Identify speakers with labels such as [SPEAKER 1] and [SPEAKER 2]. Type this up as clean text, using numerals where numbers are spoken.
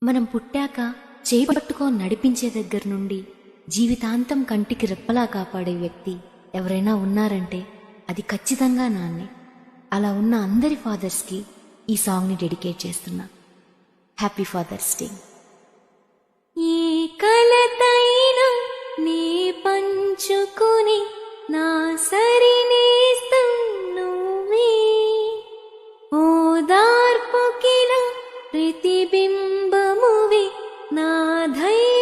[SPEAKER 1] మనం పుట్టాక చేయి పట్టుకొని నడిపించే దగ్గర నుండి జీవితాంతం కంటికి రెప్పలా కాపాడే వ్యక్తి ఎవరైనా ఉన్నారంటే అది ఖచ్చితంగా నాన్నే. అలా ఉన్న అందరి ఫాదర్స్కి ఈ సాంగ్ని డెడికేట్ చేస్తున్నా. Happy father's day.
[SPEAKER 2] ఈ కలతైనా నీ పంచుకుని నా సరినేస్తం నువ్వే, ఓదార్పుకిలా ప్రతిబింబమువి నా ధైర్యం